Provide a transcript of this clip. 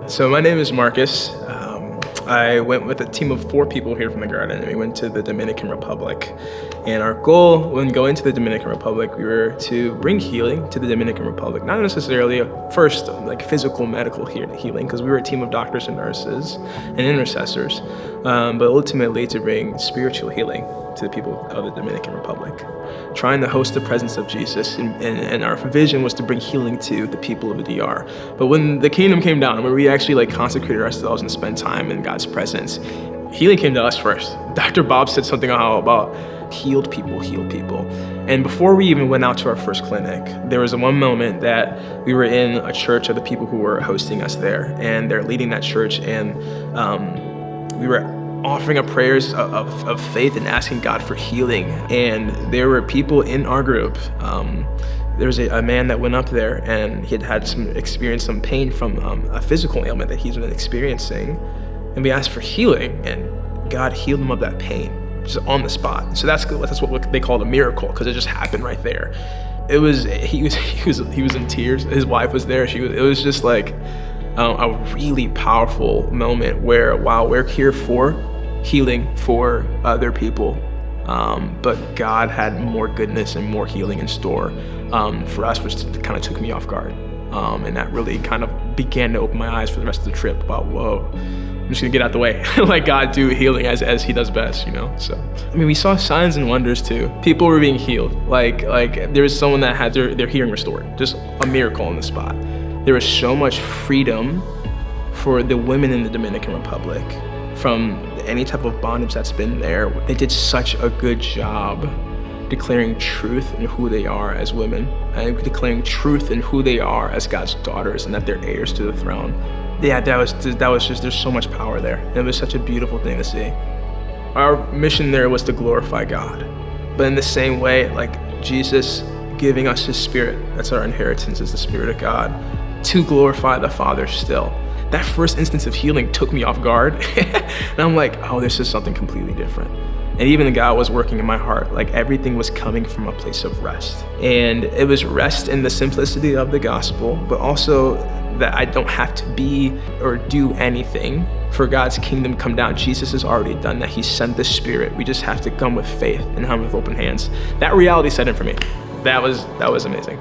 So my name is Marcus. I went with a team of 4 people here from the garden, and we went to the Dominican Republic. And our goal when going to the Dominican Republic, we were to bring healing to the Dominican Republic. Not necessarily first like physical medical healing, because we were a team of doctors and nurses and intercessors, but ultimately to bring spiritual healing to the people of the Dominican Republic. Trying to host the presence of Jesus, and our vision was to bring healing to the people of the DR. But when the kingdom came down, when we actually consecrated ourselves and spent time in God's presence, healing came to us first. Dr. Bob said something about healed people heal people. And before we even went out to our first clinic, there was one moment that we were in a church of the people who were hosting us there, and they're leading that church, and we were offering up prayers of faith and asking God for healing. And there were people in our group. There was a man that went up there, and he had experienced some pain from a physical ailment that he's been experiencing. And we asked for healing, and God healed him of that pain just on the spot. So that's what they called a miracle, because it just happened right there. He was in tears. His wife was there. It was just like a really powerful moment where, wow, we're here for healing for other people, but God had more goodness and more healing in store for us, which kind of took me off guard, and that really kind of began to open my eyes for the rest of the trip about, whoa, I'm just gonna get out the way. Let God do healing as he does best, So, I mean, we saw signs and wonders too. People were being healed. Like there was someone that had their hearing restored, just a miracle on the spot. There was so much freedom for the women in the Dominican Republic from any type of bondage that's been there. They did such a good job declaring truth in who they are as women, and declaring truth in who they are as God's daughters, and that they're heirs to the throne. Yeah, that was just, there's so much power there. And it was such a beautiful thing to see. Our mission there was to glorify God, but in the same way, Jesus giving us his spirit, that's our inheritance, is the Spirit of God, to glorify the Father still. That first instance of healing took me off guard. And I'm like, oh, this is something completely different. And even God was working in my heart, everything was coming from a place of rest. And it was rest in the simplicity of the gospel, but also that I don't have to be or do anything for God's kingdom to come down. Jesus has already done that. He sent the Spirit. We just have to come with faith and come with open hands. That reality set in for me. That was amazing.